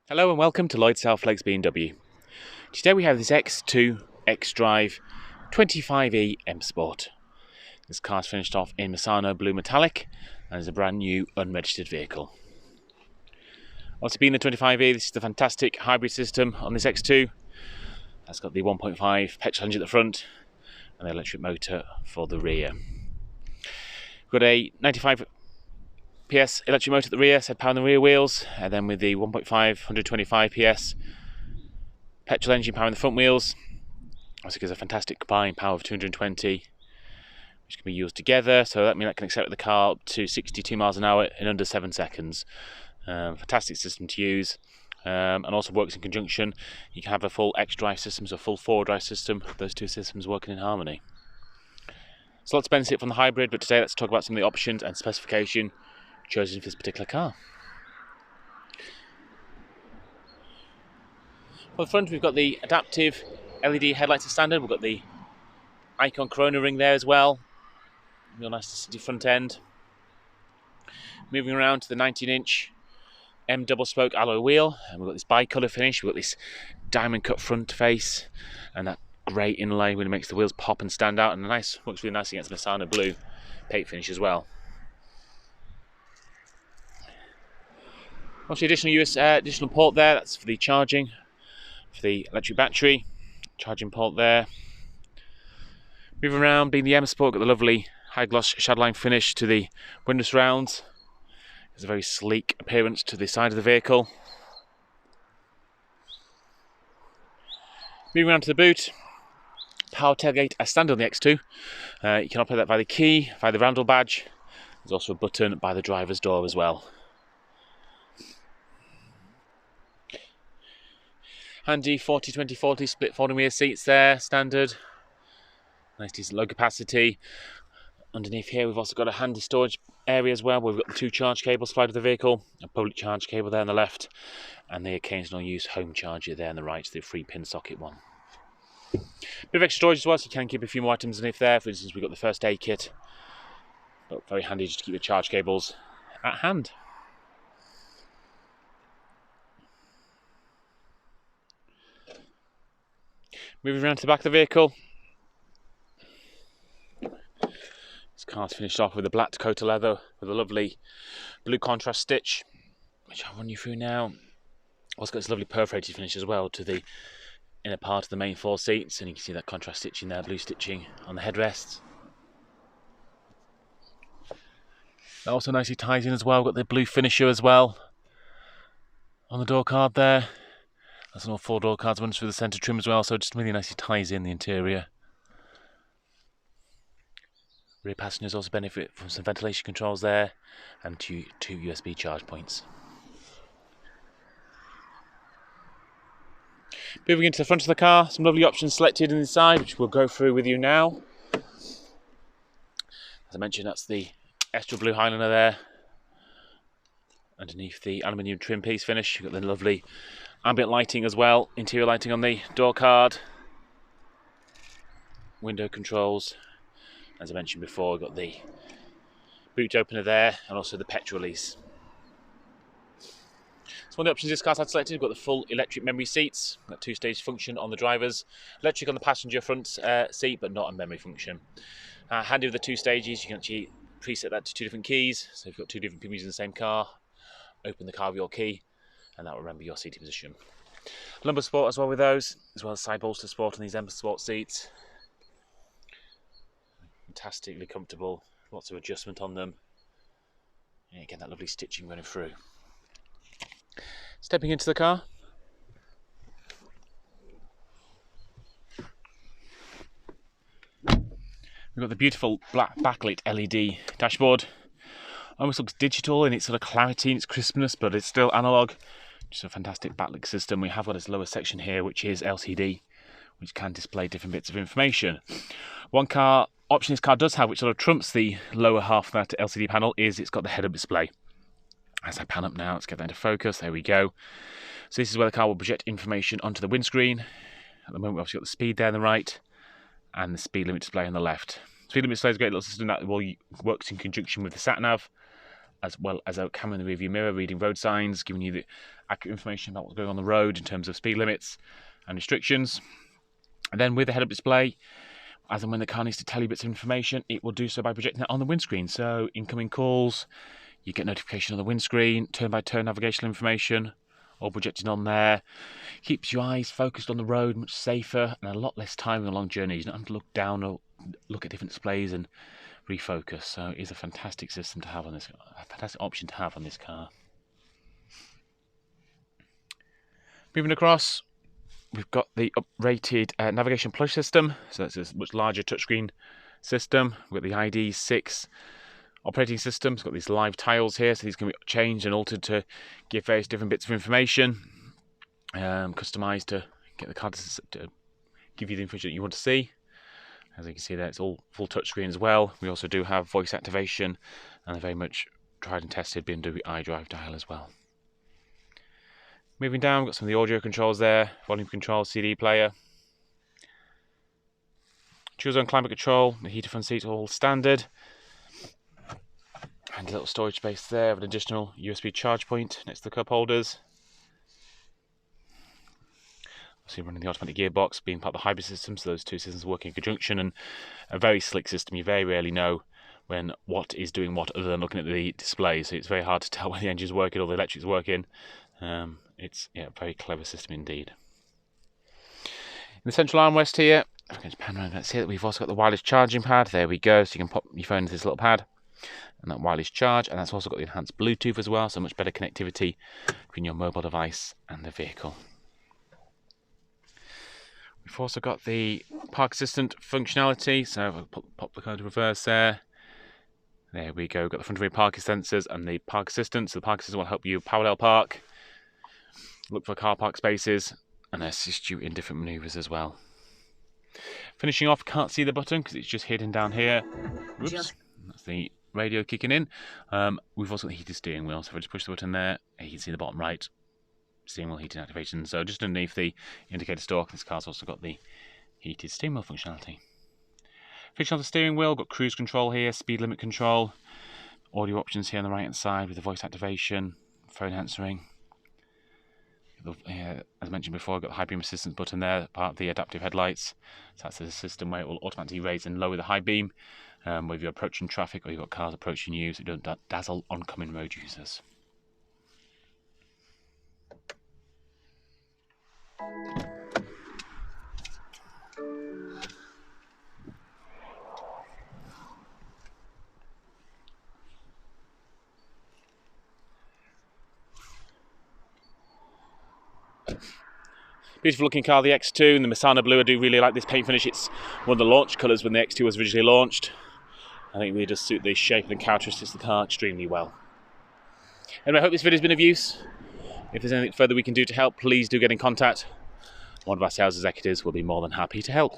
Hello and welcome to Lloyd Selflex BMW. Today we have this X2 xDrive 25e M Sport. This car's finished off in Misano Blue Metallic and is a brand new unregistered vehicle. Also being the 25e, this is the fantastic hybrid system on this X2. That's got the 1.5 petrol engine at the front and the electric motor for the rear. We've got a 95 PS electric motor at the rear, set power on the rear wheels, and then with the 1.5 125 PS petrol engine power in the front wheels. Also gives a fantastic combined power of 220, which can be used together, so that means that can accelerate the car up to 62 miles an hour in under 7 seconds. Fantastic system to use, and also works in conjunction. You can have a full xDrive system, so a full 4-drive system, those two systems working in harmony. So lots of benefit from the hybrid, but today let's talk about some of the options and specification chosen for this particular car. On the front we've got the adaptive LED headlights as standard. We've got the icon corona ring there as well. Real nice to see front end. Moving around to the 19-inch M double spoke alloy wheel, and we've got this bi-colour finish. We've got this diamond cut front face and that grey inlay when it makes the wheels pop and stand out, and works really nice against the Misano blue paint finish as well. Also additional port there, that's for the charging, for the electric battery, charging port there. Moving around, being the M Sport, got the lovely high gloss shadowline finish to the window surrounds. There's a very sleek appearance to the side of the vehicle. Moving around to the boot, power tailgate as standard on the X2. You can operate that via the key, via the Randall badge. There's also a button by the driver's door as well. Handy 40-20-40 split folding rear seats there, standard. Nice decent low capacity. Underneath here we've also got a handy storage area as well, where we've got the 2 charge cables supplied to the vehicle, a public charge cable there on the left, and the occasional use home charger there on the right, the 3-pin socket one. Bit of extra storage as well, so you can keep a few more items underneath there. For instance, we've got the first aid kit, but very handy just to keep the charge cables at hand. Moving around to the back of the vehicle, this car's finished off with a black Dakota leather with a lovely blue contrast stitch, which I'll run you through now. Also got this lovely perforated finish as well to the inner part of the main 4 seats, and you can see that contrast stitching there, blue stitching on the headrests. That also nicely ties in as well. We've got the blue finisher as well on the door card there. That's all 4 door cards runs through the centre trim as well, so it just really nicely ties in the interior. Rear passengers also benefit from some ventilation controls there and two USB charge points. Moving into the front of the car, some lovely options selected inside, which we'll go through with you now. As I mentioned, that's the Estra Blue Highlander there. Underneath the aluminium trim piece finish, you've got the lovely ambient lighting as well, interior lighting on the door card, window controls. As I mentioned before, we've got the boot opener there and also the petrol release. So one of the options this car's had selected, we've got the full electric memory seats, got 2-stage function on the driver's, electric on the passenger front seat, but not a memory function. Handy with the 2 stages, you can actually preset that to 2 different keys, so if you've got 2 different people using the same car, open the car with your key, and that will remember your seating position. Lumbar support as well with those, as well as side bolster support on these M Sport seats. Fantastically comfortable, lots of adjustment on them. And again, that lovely stitching running through. Stepping into the car. We've got the beautiful black backlit LED dashboard. Almost looks digital in its sort of clarity and its crispness, but it's still analog. Just a fantastic backlit system. We have got this lower section here, which is LCD, which can display different bits of information. One option this car does have, which sort of trumps the lower half of that LCD panel, is it's got the head-up display. As I pan up now, let's get that into focus. There we go. So this is where the car will project information onto the windscreen. At the moment, we've obviously got the speed there on the right and the speed limit display on the left. Speed limit display is a great little system that works in conjunction with the sat nav as well as a camera in the rearview mirror, reading road signs, giving you the accurate information about what's going on the road in terms of speed limits and restrictions. And then with the head-up display, as and when the car needs to tell you bits of information, it will do so by projecting that on the windscreen. So incoming calls, you get notification on the windscreen, turn-by-turn navigational information, all projected on there. Keeps your eyes focused on the road, much safer and a lot less time on long journeys. You don't have to look down or look at different displays and refocus. So it is a fantastic system to have on this, a fantastic option to have on this car. Moving across, we've got the uprated navigation plush system. So that's a much larger touchscreen system. We've got the ID6 operating system. It's got these live tiles here, so these can be changed and altered to give various different bits of information, customized to get the car to give you the information that you want to see. As you can see there, it's all full touchscreen as well. We also do have voice activation and a very much tried and tested BMW iDrive dial as well. Moving down, we've got some of the audio controls there, volume control, CD player. Dual zone climate control, the heated front seats all standard. And a little storage space there with an additional USB charge point next to the cup holders. Obviously running the automatic gearbox, being part of the hybrid system, so those two systems work in conjunction, and a very slick system. You very rarely know when what is doing what other than looking at the display, so it's very hard to tell when the engine's working or the electric's working. It's a very clever system indeed. In the central armrest here, I'm going to pan around, let's see that we've also got the wireless charging pad. There we go, so you can pop your phone into this little pad and that wireless charge, and that's also got the enhanced Bluetooth as well, so much better connectivity between your mobile device and the vehicle. We've also got the park assistant functionality, so I'll pop the car to reverse there. There we go, we've got the front and rear parking sensors and the park assistant. So the park assistant will help you parallel park, look for car park spaces, and assist you in different maneuvers as well. Finishing off, can't see the button because it's just hidden down here. Whoops, that's the radio kicking in. We've also got the heated steering wheel, so if I just push the button there, you can see the bottom right, steering wheel heating activation. So just underneath the indicator stalk, this car's also got the heated steering wheel functionality. Finishing off the steering wheel, got cruise control here, speed limit control, audio options here on the right hand side with the voice activation, phone answering. As mentioned before, I've got the high beam assistance button there, part of the adaptive headlights. So that's the system where it will automatically raise and lower the high beam, whether you're approaching traffic or you've got cars approaching you, so you don't dazzle oncoming road users. Beautiful looking car, the X2 in the Misano blue. I do really like this paint finish. It's one of the launch colours when the X2 was originally launched. I think they just suit the shape and characteristics of the car extremely well. Anyway, I hope this video has been of use. If there's anything further we can do to help, please do get in contact. One of our sales executives will be more than happy to help.